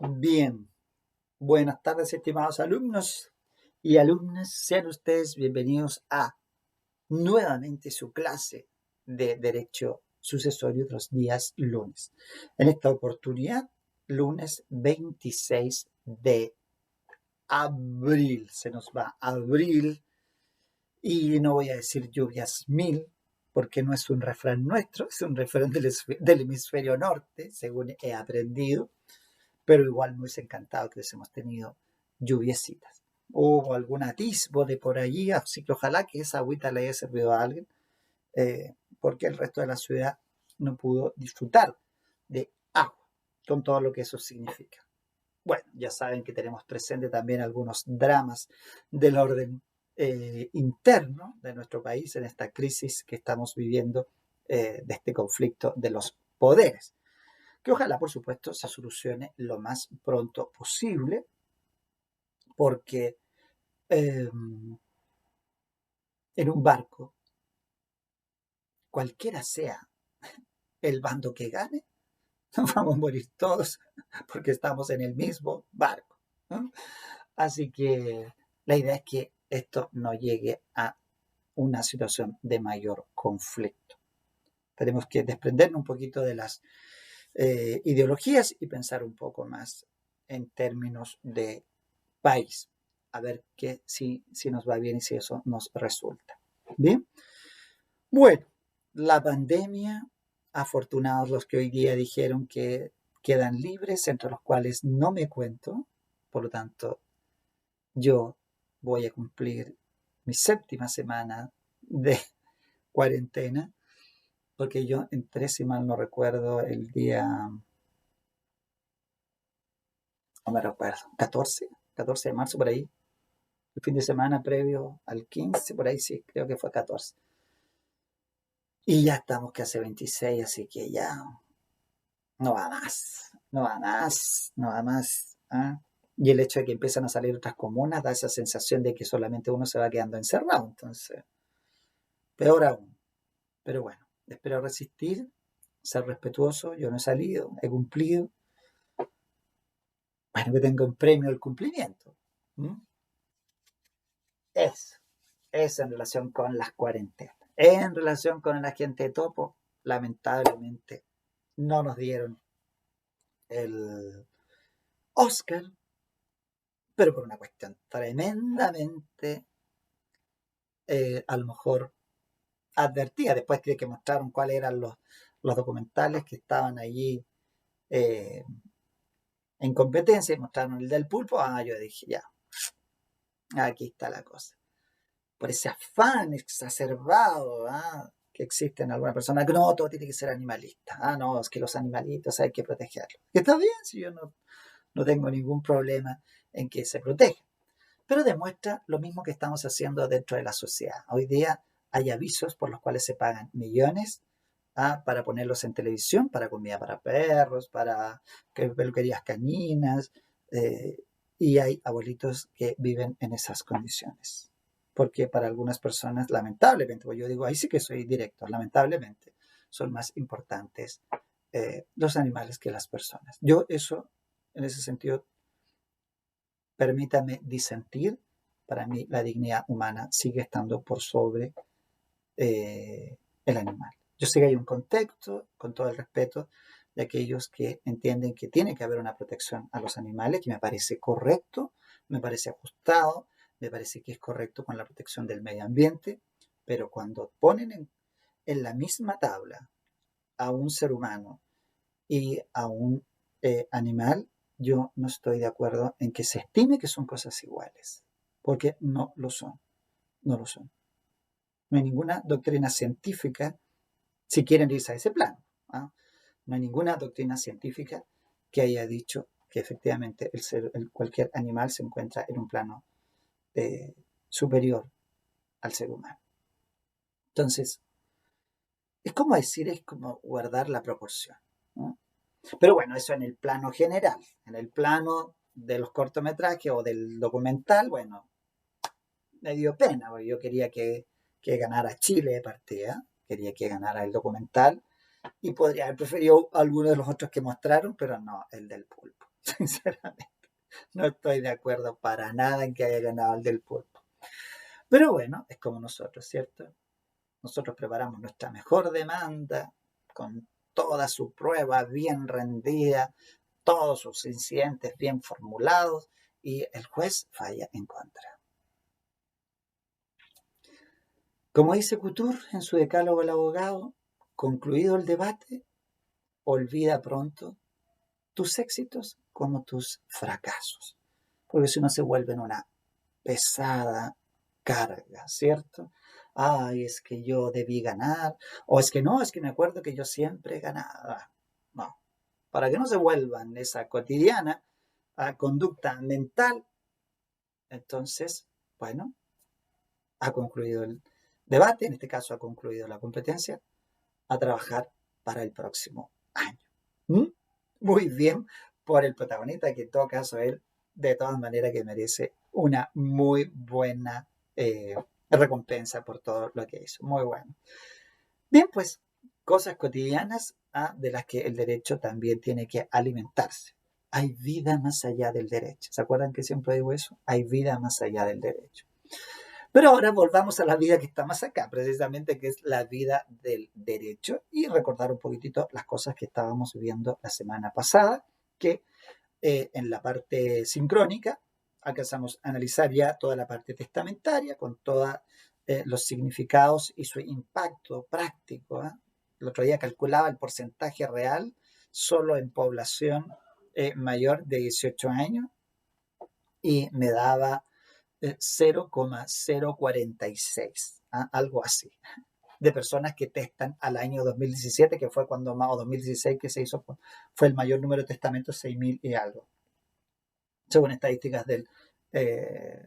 Bien, buenas tardes, estimados alumnos y alumnas. Sean ustedes bienvenidos a nuevamente su clase de Derecho Sucesorio los días lunes. En esta oportunidad, lunes 26 de abril. Se nos va abril y no voy a decir lluvias mil, porque no es un refrán nuestro, es un refrán del hemisferio norte, según he aprendido. Pero igual me hubiese encantado que hubiésemos tenido lluviecitas. Hubo algún atisbo de por allí, así que ojalá que esa agüita le haya servido a alguien, porque el resto de la ciudad no pudo disfrutar de agua, con todo lo que eso significa. Bueno, ya saben que tenemos presente también algunos dramas del orden interno de nuestro país en esta crisis que estamos viviendo de este conflicto de los poderes, que ojalá, por supuesto, se solucione lo más pronto posible, porque eh, en un barco, cualquiera sea el bando que gane, nos vamos a morir todos porque estamos en el mismo barco, ¿no? Así que la idea es que esto no llegue a una situación de mayor conflicto. Tenemos que desprendernos un poquito de las ideologías y pensar un poco más en términos de país, a ver si nos va bien y si eso nos resulta. Bien, bueno, la pandemia, afortunados los que hoy día dijeron que quedan libres, entre los cuales no me cuento, por lo tanto, yo voy a cumplir mi séptima semana de cuarentena, porque yo entré, si mal no recuerdo, el día, no me recuerdo, 14 de marzo por ahí, el fin de semana previo al 15, por ahí sí, creo que fue 14. Y ya estamos casi 26, así que ya no va más, no va más, no va más. ¿Ah? Y el hecho de que empiezan a salir otras comunas da esa sensación de que solamente uno se va quedando encerrado. Entonces, peor aún. Pero bueno, espero resistir, ser respetuoso. Yo no he salido, he cumplido. Bueno, que tenga un premio al cumplimiento. ¿Mm? Eso. Eso en relación con las cuarentenas. En relación con el agente topo, lamentablemente no nos dieron el Oscar, pero por una cuestión tremendamente, a lo mejor, advertida. Después de que mostraron cuáles eran los documentales que estaban allí eh, en competencia y mostraron el del pulpo, yo dije, ya, aquí está la cosa. Por ese afán exacerbado que existe en alguna persona, que no, todo tiene que ser animalista. No, es que los animalitos hay que protegerlos. Que está bien, si yo no tengo ningún problema en que se protejan. Pero demuestra lo mismo que estamos haciendo dentro de la sociedad. Hoy día hay avisos por los cuales se pagan millones para ponerlos en televisión, para comida para perros, para peluquerías caninas, y hay abuelitos que viven en esas condiciones. Porque para algunas personas, lamentablemente, pues yo digo, ahí sí que soy directo, lamentablemente, son más importantes los animales que las personas. Yo eso, en ese sentido, permítame disentir, para mí la dignidad humana sigue estando por sobre el animal. Yo sé que hay un contexto, con todo el respeto, de aquellos que entienden que tiene que haber una protección a los animales, que me parece correcto, me parece ajustado, me parece que es correcto con la protección del medio ambiente, pero cuando ponen en la misma tabla a un ser humano y a un animal, yo no estoy de acuerdo en que se estime que son cosas iguales, porque no lo son, no lo son. No hay ninguna doctrina científica, si quieren irse a ese plano, ¿ah? No hay ninguna doctrina científica que haya dicho que efectivamente cualquier animal se encuentra en un plano superior al ser humano. Entonces, es como decir, es como guardar la proporción, ¿no? Pero bueno, eso en el plano general. En el plano de los cortometrajes o del documental, bueno, me dio pena, porque yo quería que ganara Chile de partida, quería que ganara el documental, y podría haber preferido alguno de los otros que mostraron, pero no el del pulpo. Sinceramente, no estoy de acuerdo para nada en que haya ganado el del pulpo. Pero bueno, es como nosotros, ¿cierto? Nosotros preparamos nuestra mejor demanda con toda su prueba bien rendida, todos sus incidentes bien formulados y el juez falla en contra. Como dice Couture en su decálogo el abogado, concluido el debate, olvida pronto tus éxitos como tus fracasos, porque si no se vuelven una pesada carga, ¿cierto? Ay, es que yo debí ganar, o es que no, es que me acuerdo que yo siempre ganaba. No, para que no se vuelvan esa cotidiana conducta mental, entonces, bueno, ha concluido el debate, en este caso ha concluido la competencia, a trabajar para el próximo año. ¿Mm? Muy bien por el protagonista, que en todo caso él, de todas maneras, que merece una muy buena recompensa por todo lo que hizo. Muy bueno. Bien, pues, cosas cotidianas de las que el derecho también tiene que alimentarse. Hay vida más allá del derecho. ¿Se acuerdan que siempre digo eso? Hay vida más allá del derecho. Pero ahora volvamos a la vida que está más acá, precisamente que es la vida del derecho, y recordar un poquitito las cosas que estábamos viendo la semana pasada, que en la parte sincrónica alcanzamos a analizar ya toda la parte testamentaria con todos los significados y su impacto práctico. El otro día calculaba el porcentaje real solo en población mayor de 18 años y me daba 0,046, algo así, de personas que testan al año 2017, que fue cuando más, o 2016 que se hizo, fue el mayor número de testamentos, 6.000 y algo, según estadísticas del,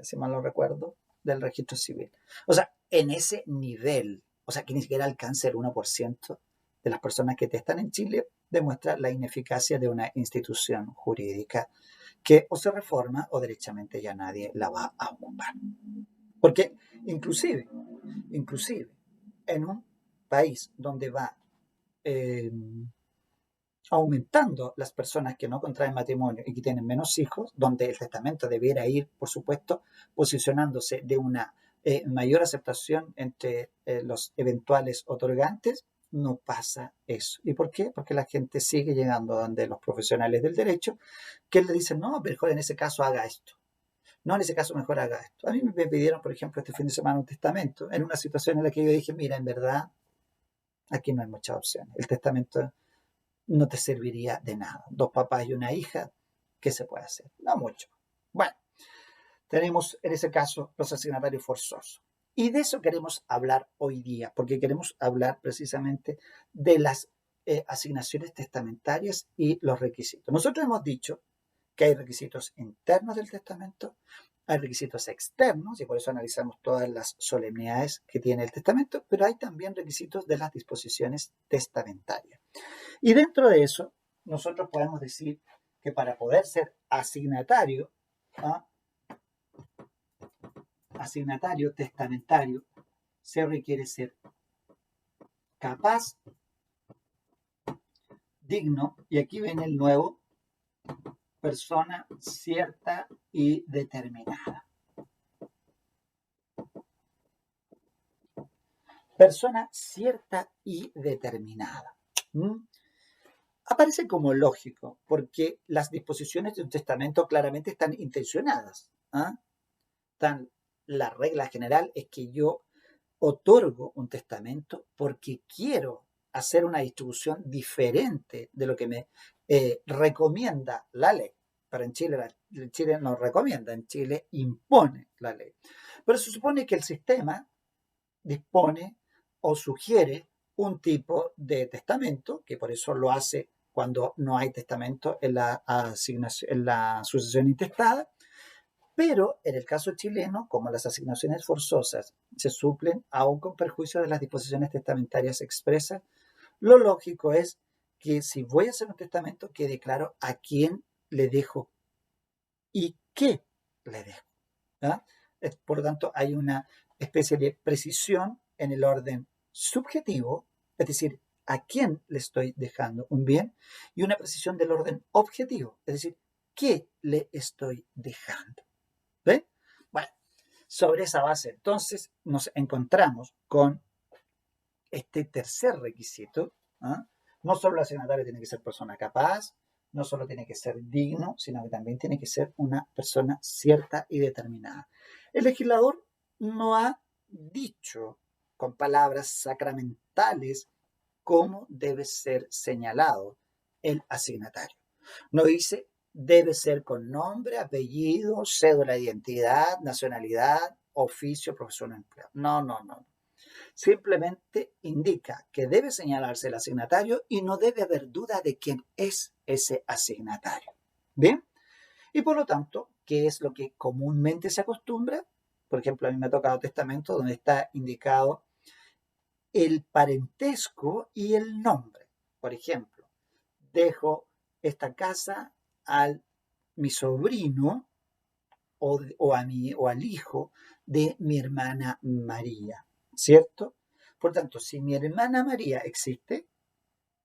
si mal no recuerdo, del registro civil. O sea, en ese nivel, o sea, que ni siquiera alcanza el 1% de las personas que testan en Chile, demuestra la ineficacia de una institución jurídica que o se reforma o derechamente ya nadie la va a ocupar. Porque inclusive en un país donde va eh, aumentando las personas que no contraen matrimonio y que tienen menos hijos, donde el testamento debiera ir, por supuesto, posicionándose de una mayor aceptación entre los eventuales otorgantes, no pasa eso. ¿Y por qué? Porque la gente sigue llegando donde los profesionales del derecho, que le dicen, no, mejor en ese caso haga esto. No, en ese caso mejor haga esto. A mí me pidieron, por ejemplo, este fin de semana un testamento, en una situación en la que yo dije, mira, en verdad, aquí no hay muchas opciones. El testamento no te serviría de nada. Dos papás y una hija, ¿qué se puede hacer? No mucho. Bueno, tenemos en ese caso los asignatarios forzosos. Y de eso queremos hablar hoy día, porque queremos hablar precisamente de las asignaciones testamentarias y los requisitos. Nosotros hemos dicho que hay requisitos internos del testamento, hay requisitos externos, y por eso analizamos todas las solemnidades que tiene el testamento, pero hay también requisitos de las disposiciones testamentarias. Y dentro de eso, nosotros podemos decir que para poder ser asignatario, ¿ah? Asignatario testamentario, se requiere ser capaz, digno, y aquí viene el nuevo, persona cierta y determinada. Persona cierta y determinada. Aparece como lógico, porque las disposiciones de un testamento claramente están intencionadas. La regla general es que yo otorgo un testamento porque quiero hacer una distribución diferente de lo que me recomienda la ley. Pero en Chile no recomienda, en Chile impone la ley. Pero se supone que el sistema dispone o sugiere un tipo de testamento, que por eso lo hace cuando no hay testamento en la sucesión intestada, pero en el caso chileno, como las asignaciones forzosas se suplen aún con perjuicio de las disposiciones testamentarias expresas, lo lógico es que si voy a hacer un testamento, quede claro a quién le dejo y qué le dejo. Por lo tanto, hay una especie de precisión en el orden subjetivo, es decir, a quién le estoy dejando un bien, y una precisión del orden objetivo, es decir, qué le estoy dejando. ¿Ven? Bueno, sobre esa base entonces nos encontramos con este tercer requisito. ¿Ah? No solo el asignatario tiene que ser persona capaz, no solo tiene que ser digno, sino que también tiene que ser una persona cierta y determinada. El legislador no ha dicho con palabras sacramentales cómo debe ser señalado el asignatario. No dice debe ser con nombre, apellido, cédula de identidad, nacionalidad, oficio, profesión o empleo. No, no, no. Simplemente indica que debe señalarse el asignatario y no debe haber duda de quién es ese asignatario. ¿Bien? Y por lo tanto, ¿qué es lo que comúnmente se acostumbra? Por ejemplo, a mí me ha tocado testamento donde está indicado el parentesco y el nombre. Por ejemplo, dejo esta casa a mi sobrino o al hijo de mi hermana María, ¿cierto? Por tanto, si mi hermana María existe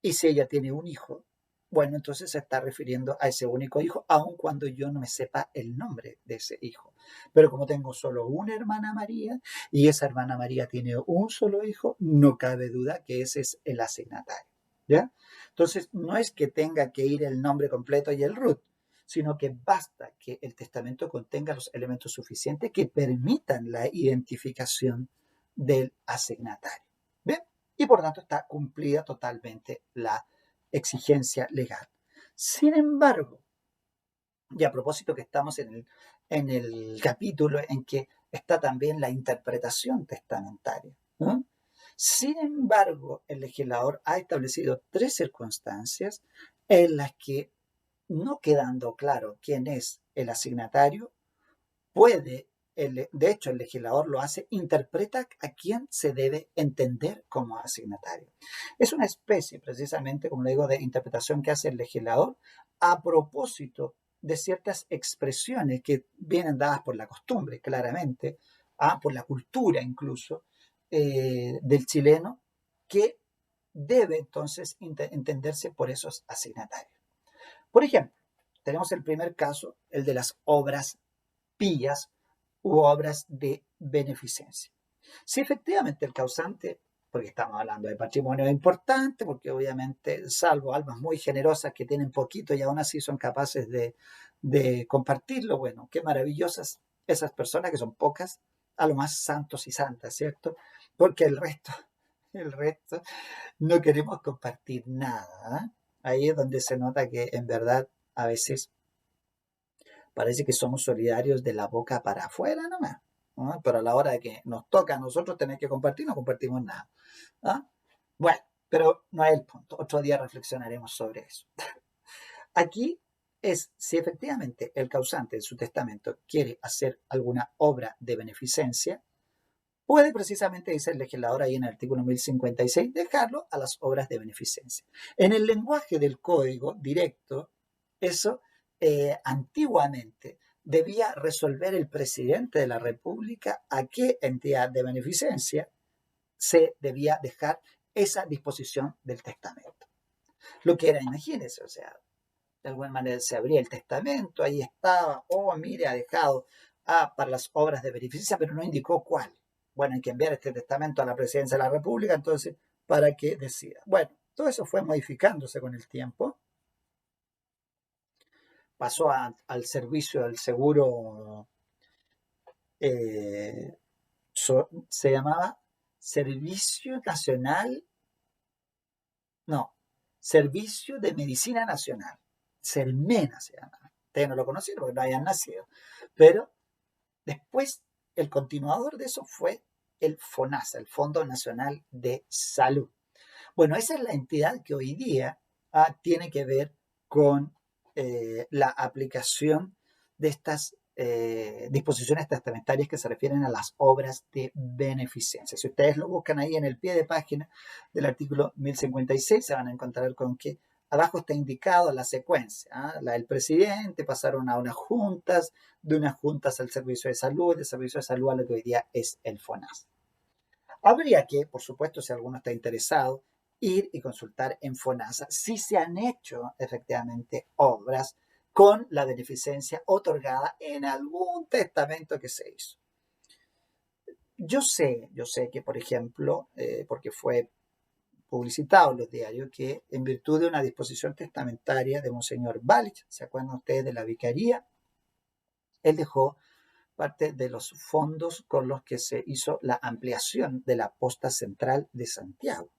y si ella tiene un hijo, bueno, entonces se está refiriendo a ese único hijo, aun cuando yo no me sepa el nombre de ese hijo. Pero como tengo solo una hermana María y esa hermana María tiene un solo hijo, no cabe duda que ese es el asignatario. ¿Ya? Entonces, no es que tenga que ir el nombre completo y el root, sino que basta que el testamento contenga los elementos suficientes que permitan la identificación del asignatario. ¿Bien? Y por tanto está cumplida totalmente la exigencia legal. Sin embargo, y a propósito que estamos en el capítulo en que está también la interpretación testamentaria, ¿no? Sin embargo, el legislador ha establecido 3 circunstancias en las que, no quedando claro quién es el asignatario, puede, de hecho el legislador lo hace, interpreta a quién se debe entender como asignatario. Es una especie, precisamente, como le digo, de interpretación que hace el legislador a propósito de ciertas expresiones que vienen dadas por la costumbre, claramente, por la cultura incluso del chileno, que debe entonces entenderse por esos asignatarios. Por ejemplo, tenemos el primer caso, el de las obras pías u obras de beneficencia. Si efectivamente el causante, porque estamos hablando de patrimonio importante, porque obviamente, salvo almas muy generosas que tienen poquito y aún así son capaces de compartirlo, bueno, qué maravillosas esas personas que son pocas, a lo más santos y santas, ¿cierto? Porque el resto no queremos compartir nada. ¿Eh? Ahí es donde se nota que en verdad a veces parece que somos solidarios de la boca para afuera nomás, ¿no? Pero a la hora de que nos toca a nosotros tener que compartir, no compartimos nada. ¿Ah? Bueno, pero no es el punto. Otro día reflexionaremos sobre eso. Aquí es si efectivamente el causante en su testamento quiere hacer alguna obra de beneficencia, puede precisamente, dice el legislador ahí en el artículo 1056, dejarlo a las obras de beneficencia. En el lenguaje del código directo, eso antiguamente debía resolver el presidente de la República a qué entidad de beneficencia se debía dejar esa disposición del testamento. Lo que era, imagínense, o sea, de alguna manera se abría el testamento, ahí estaba, oh, mire, ha dejado para las obras de beneficencia, pero no indicó cuál. Bueno, hay que enviar este testamento a la presidencia de la República, entonces, para que decida. Bueno, todo eso fue modificándose con el tiempo. Pasó al servicio del seguro, se llamaba Servicio Nacional, no, Servicio de Medicina Nacional, Sermena se llama. Ustedes no lo conocieron porque no habían nacido, pero después el continuador de eso fue el FONASA, el Fondo Nacional de Salud. Bueno, esa es la entidad que hoy día tiene que ver con la aplicación de estas disposiciones testamentarias que se refieren a las obras de beneficencia. Si ustedes lo buscan ahí en el pie de página del artículo 1056, se van a encontrar con que abajo está indicado la secuencia, la del presidente, pasaron a unas juntas, de unas juntas al servicio de salud, del servicio de salud a lo que hoy día es el FONASA. Habría que, por supuesto, si alguno está interesado, ir y consultar en FONASA si se han hecho efectivamente obras con la beneficencia otorgada en algún testamento que se hizo. Yo sé que, por ejemplo, porque fue publicitado en los diarios, que en virtud de una disposición testamentaria de Monseñor Balich, ¿se acuerdan ustedes de la vicaría? Él dejó parte de los fondos con los que se hizo la ampliación de la posta central de Santiago.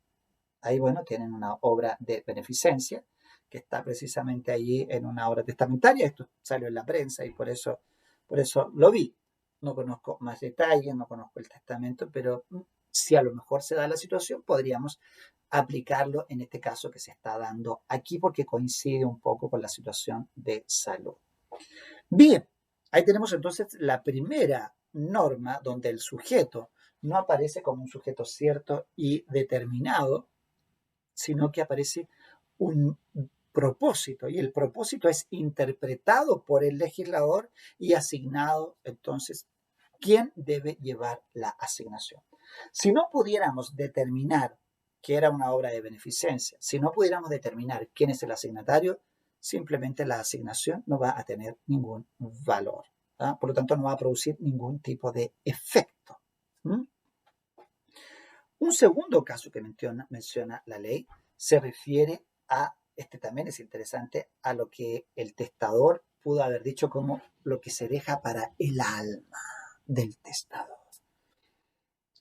Ahí, bueno, tienen una obra de beneficencia que está precisamente allí en una obra testamentaria. Esto salió en la prensa y por eso lo vi. No conozco más detalles, no conozco el testamento, pero si a lo mejor se da la situación, podríamos aplicarlo en este caso que se está dando aquí porque coincide un poco con la situación de salud. Bien, ahí tenemos entonces la primera norma donde el sujeto no aparece como un sujeto cierto y determinado, sino que aparece un propósito y el propósito es interpretado por el legislador y asignado entonces quién debe llevar la asignación. Si no pudiéramos determinar que era una obra de beneficencia, si no pudiéramos determinar quién es el asignatario, simplemente la asignación no va a tener ningún valor. ¿Ah? Por lo tanto, no va a producir ningún tipo de efecto. Un segundo caso que menciona la ley se refiere a, este también es interesante, a lo que el testador pudo haber dicho como lo que se deja para el alma del testador.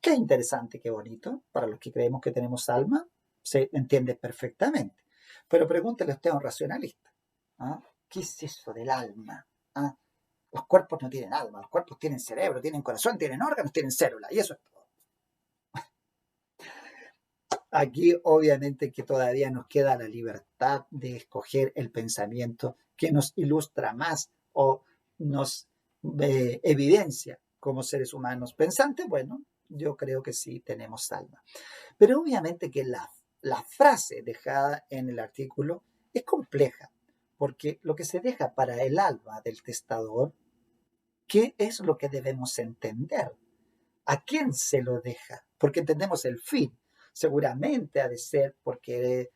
Qué interesante, qué bonito. Para los que creemos que tenemos alma, se entiende perfectamente. Pero pregúntele usted a un racionalista. ¿Ah? ¿Qué es eso del alma? ¿Ah? Los cuerpos no tienen alma, los cuerpos tienen cerebro, tienen corazón, tienen órganos, tienen células, y eso es todo. Aquí obviamente que todavía nos queda la libertad de escoger el pensamiento que nos ilustra más o nos evidencia como seres humanos pensantes. Bueno, yo creo que sí tenemos alma. Pero obviamente que la frase dejada en el artículo es compleja, porque lo que se deja para el alma del testador, ¿qué es lo que debemos entender? ¿A quién se lo deja? Porque entendemos el fin. Seguramente ha de ser porque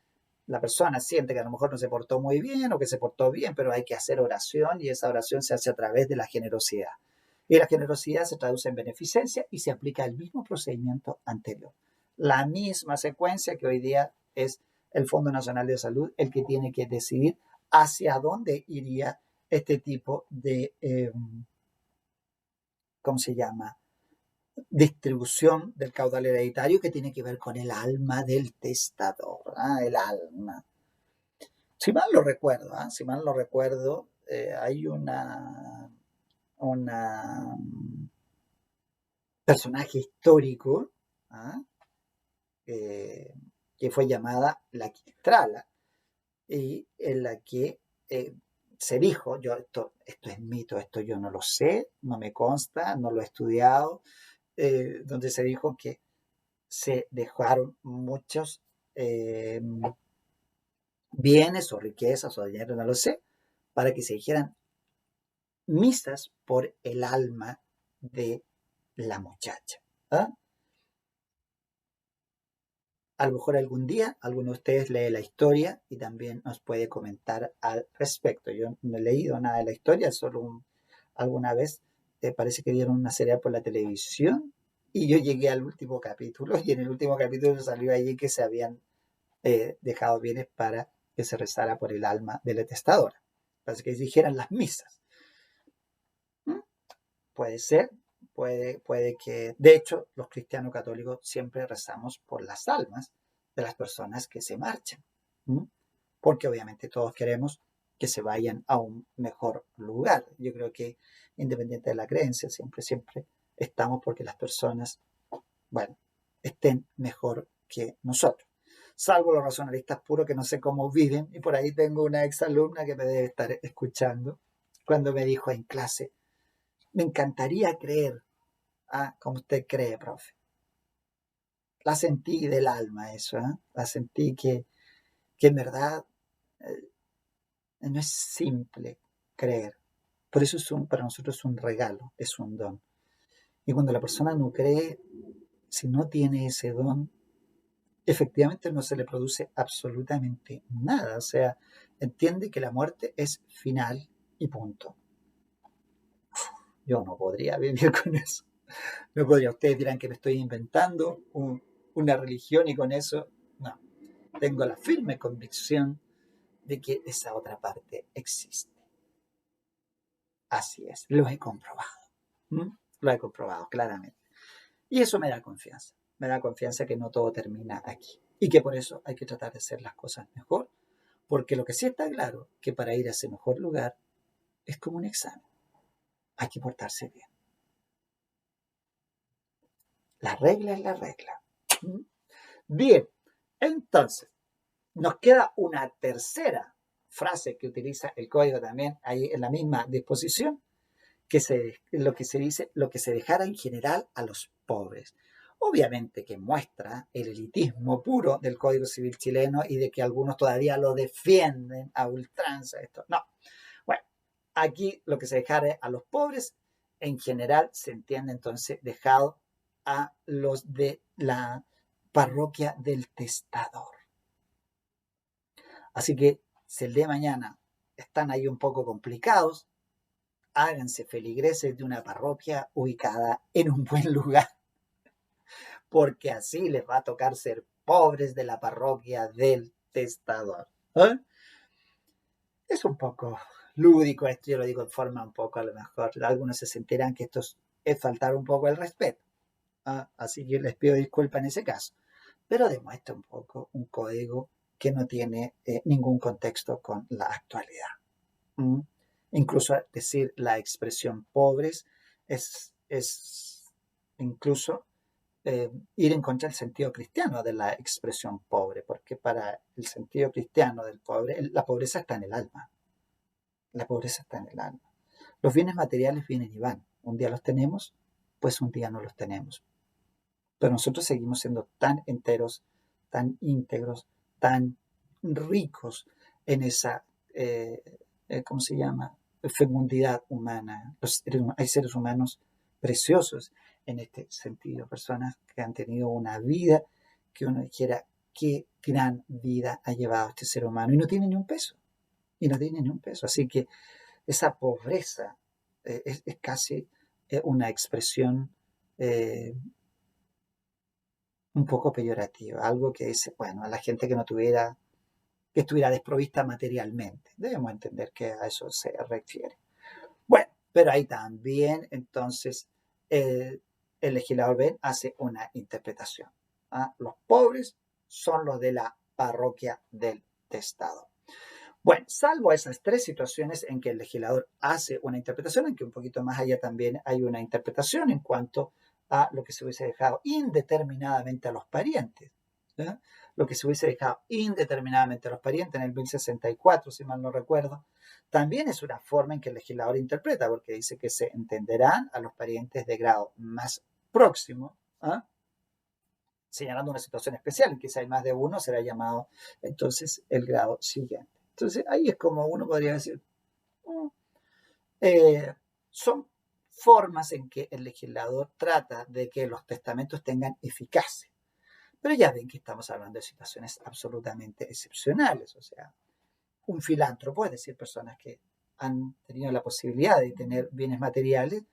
la persona siente que a lo mejor no se portó muy bien o que se portó bien, pero hay que hacer oración y esa oración se hace a través de la generosidad. Y la generosidad se traduce en beneficencia y se aplica el mismo procedimiento anterior. La misma secuencia que hoy día es el Fondo Nacional de Salud el que tiene que decidir hacia dónde iría este tipo de, ¿cómo se llama? Distribución del caudal hereditario que tiene que ver con el alma del testador, el alma. Si mal lo recuerdo, hay una personaje histórico que fue llamada la Quistrala y en la que se dijo, esto es mito, esto yo no lo sé, no me consta, no lo he estudiado, donde se dijo que se dejaron muchos bienes o riquezas o dinero, no lo sé, para que se dijeran misas por el alma de la muchacha. ¿Ah? A lo mejor algún día alguno de ustedes lee la historia y también nos puede comentar al respecto. Yo no he leído nada de la historia, solo alguna vez parece que dieron una serie por la televisión y yo llegué al último capítulo y en el último capítulo salió allí que se habían dejado bienes para que se rezara por el alma de la testadora, para que se dijeran las misas. Puede ser, puede que, de hecho, los cristianos católicos siempre rezamos por las almas de las personas que se marchan, porque obviamente todos queremos que se vayan a un mejor lugar. Yo creo que independiente de la creencia, siempre estamos porque las personas, bueno, estén mejor que nosotros. Salvo los racionalistas puros que no sé cómo viven, y por ahí tengo una exalumna que me debe estar escuchando, cuando me dijo en clase, me encantaría creer, como usted cree, profe. La sentí del alma eso, la sentí que en verdad no es simple creer. Por eso para nosotros es un regalo, es un don. Y cuando la persona no cree, si no tiene ese don, efectivamente no se le produce absolutamente nada. O sea, entiende que la muerte es final y punto. Yo no podría vivir con eso. No podría. Ustedes dirán que me estoy inventando una religión y con eso, no. Tengo la firme convicción de que esa otra parte existe. Así es, lo he comprobado. ¿Mm? Lo he comprobado claramente. Y eso me da confianza. Me da confianza que no todo termina aquí. Y que por eso hay que tratar de hacer las cosas mejor. Porque lo que sí está claro, que para ir a ese mejor lugar es como un examen. Hay que portarse bien. La regla es la regla. ¿Mm? Bien, entonces, nos queda una tercera frase que utiliza el código también ahí en la misma disposición, lo que se dice, lo que se dejara en general a los pobres. Obviamente que muestra el elitismo puro del Código Civil chileno y de que algunos todavía lo defienden a ultranza. Esto. No. Bueno, aquí lo que se dejara a los pobres, en general se entiende entonces dejado a los de la parroquia del testador. Así que si el día de mañana están ahí un poco complicados, háganse feligreses de una parroquia ubicada en un buen lugar, porque así les va a tocar ser pobres de la parroquia del testador. ¿Eh? Es un poco lúdico esto, yo lo digo en forma un poco, a lo mejor algunos se sentirán que esto es faltar un poco el respeto. ¿Ah? Así que les pido disculpas en ese caso, pero demuestra un poco un código que no tiene ningún contexto con la actualidad. ¿Mm? Incluso decir la expresión pobres es incluso ir en contra del sentido cristiano de la expresión pobre, porque para el sentido cristiano del pobre, la pobreza está en el alma. La pobreza está en el alma. Los bienes materiales vienen y van. Un día los tenemos, pues un día no los tenemos. Pero nosotros seguimos siendo tan enteros, tan íntegros, tan ricos en esa, ¿cómo se llama? Fecundidad humana. Hay seres humanos preciosos en este sentido, personas que han tenido una vida que uno dijera, qué gran vida ha llevado este ser humano y no tiene ni un peso, y no tiene ni un peso. Así que esa pobreza es casi una expresión un poco peyorativa, algo que es, bueno, a la gente que no tuviera, que estuviera desprovista materialmente. Debemos entender que a eso se refiere. Bueno, pero ahí también entonces el legislador Ben hace una interpretación. ¿Ah? Los pobres son los de la parroquia del testado. Bueno, salvo esas tres situaciones en que el legislador hace una interpretación, en que un poquito más allá también hay una interpretación en cuanto a lo que se hubiese dejado indeterminadamente a los parientes. ¿Eh? Lo que se hubiese dejado indeterminadamente a los parientes en el 1064, si mal no recuerdo, también es una forma en que el legislador interpreta, porque dice que se entenderán a los parientes de grado más próximo, ¿eh? Señalando una situación especial, en que si hay más de uno será llamado entonces el grado siguiente. Entonces ahí es como uno podría decir, eh, son formas en que el legislador trata de que los testamentos tengan eficacia. Pero ya ven que estamos hablando de situaciones absolutamente excepcionales, o sea, un filántropo, es decir, personas que han tenido la posibilidad de tener bienes materiales,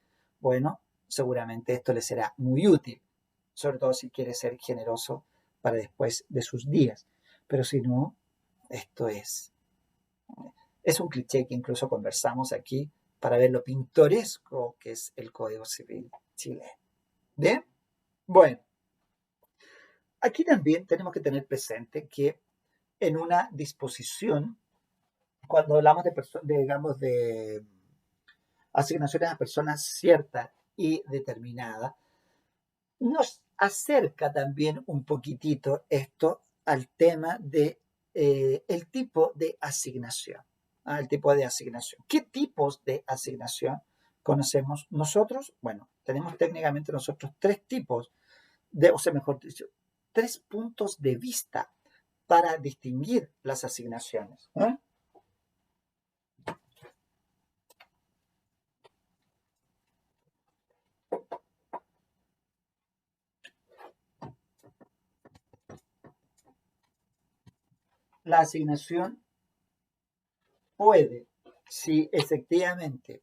bueno, seguramente esto les será muy útil, sobre todo si quiere ser generoso para después de sus días. Pero si no, esto es un cliché que incluso conversamos aquí para ver lo pintoresco que es el Código Civil chileno. ¿Bien? Bueno, aquí también tenemos que tener presente que en una disposición, cuando hablamos digamos, de asignaciones a personas ciertas y determinadas, nos acerca también un poquitito esto al tema de el tipo de asignación. El tipo de asignación. ¿Qué tipos de asignación conocemos nosotros? Bueno, tenemos técnicamente nosotros tres tipos o sea, mejor dicho, tres puntos de vista para distinguir las asignaciones. ¿Eh? la asignación puede, si efectivamente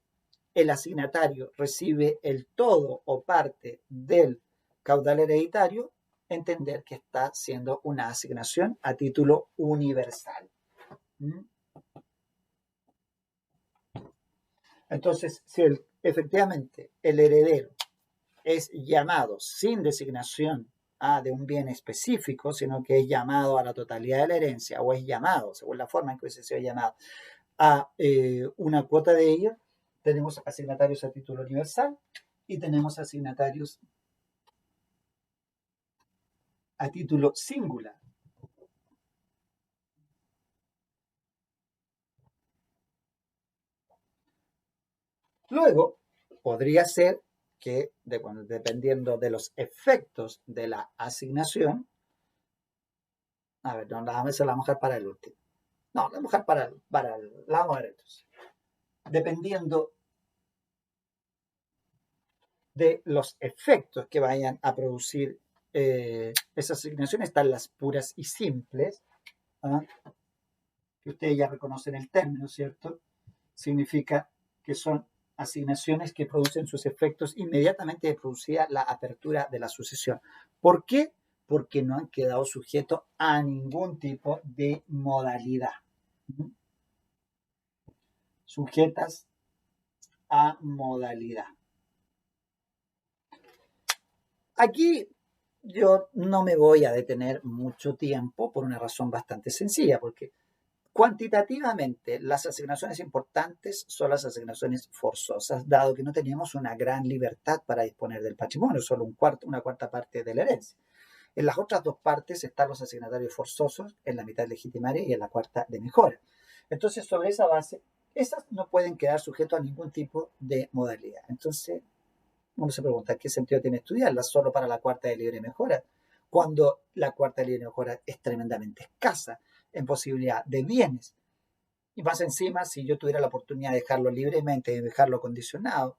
el asignatario recibe el todo o parte del caudal hereditario, entender que está siendo una asignación a título universal. Entonces, si efectivamente el heredero es llamado sin designación de un bien específico, sino que es llamado a la totalidad de la herencia, o es llamado, según la forma en que se sea llamado, a una cuota de ella, tenemos asignatarios a título universal y tenemos asignatarios a título singular. Luego, podría ser que, dependiendo de los efectos de la asignación, a ver, no, la vamos a dejar para el último. No, la vamos a dejar la vamos a ver entonces. Dependiendo de los efectos que vayan a producir esas asignaciones, están las puras y simples, que ustedes ya reconocen el término, ¿cierto? Significa que son asignaciones que producen sus efectos inmediatamente de producida la apertura de la sucesión. ¿Por qué? Porque no han quedado sujetos a ningún tipo de modalidad. Sujetas a modalidad. Aquí yo no me voy a detener mucho tiempo por una razón bastante sencilla, porque cuantitativamente las asignaciones importantes son las asignaciones forzosas, dado que no teníamos una gran libertad para disponer del patrimonio, solo una cuarta parte de la herencia. En las otras dos partes están los asignatarios forzosos, en la mitad legitimaria y en la cuarta de mejora. Entonces, sobre esa base, esas no pueden quedar sujetas a ningún tipo de modalidad. Entonces, uno se pregunta, ¿qué sentido tiene estudiarlas solo para la cuarta de libre mejora? Cuando la cuarta de libre mejora es tremendamente escasa en posibilidad de bienes. Y más encima, si yo tuviera la oportunidad de dejarlo libremente, de dejarlo condicionado,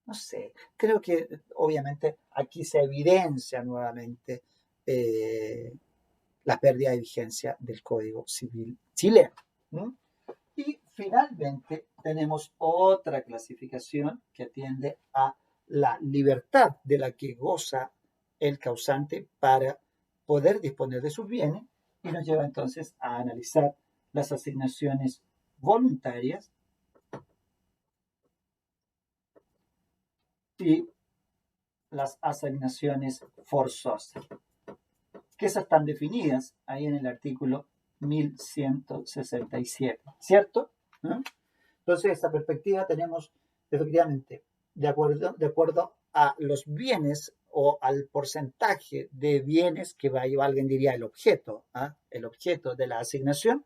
no sé, creo que obviamente aquí se evidencia nuevamente la pérdida de vigencia del Código Civil chileno. Y finalmente tenemos otra clasificación que atiende a la libertad de la que goza el causante para poder disponer de sus bienes y nos lleva entonces a analizar las asignaciones voluntarias y las asignaciones forzosas, que esas están definidas ahí en el artículo 1167, ¿cierto? Entonces, esta perspectiva tenemos efectivamente, de acuerdo a los bienes o al porcentaje de bienes que alguien diría el objeto de la asignación,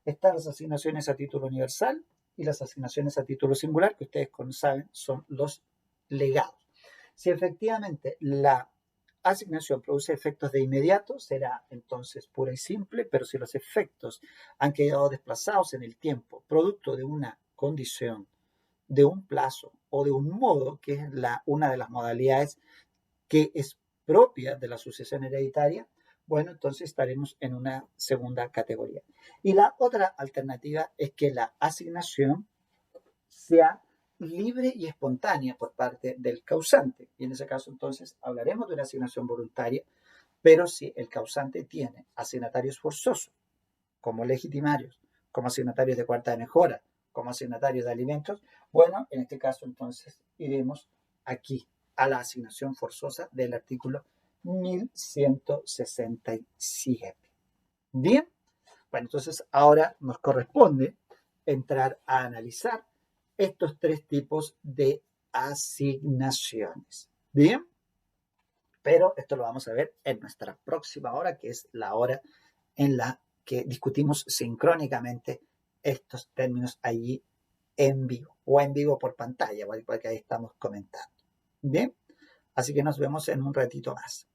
están las asignaciones a título universal y las asignaciones a título singular, que ustedes saben son los legados. Si efectivamente la asignación produce efectos de inmediato, será entonces pura y simple, pero si los efectos han quedado desplazados en el tiempo, producto de una condición, de un plazo o de un modo, que es una de las modalidades que es propia de la sucesión hereditaria, bueno, entonces estaremos en una segunda categoría. Y la otra alternativa es que la asignación sea libre y espontánea por parte del causante. Y en ese caso, entonces, hablaremos de una asignación voluntaria, pero si el causante tiene asignatarios forzosos, como legitimarios, como asignatarios de cuarta de mejora, como asignatarios de alimentos, bueno, en este caso, entonces, iremos aquí a la asignación forzosa del artículo 1167. Bien, bueno, entonces ahora nos corresponde entrar a analizar estos tres tipos de asignaciones. Bien, pero esto lo vamos a ver en nuestra próxima hora, que es la hora en la que discutimos sincrónicamente estos términos allí en vivo o en vivo por pantalla, porque ahí estamos comentando. Bien, así que nos vemos en un ratito más.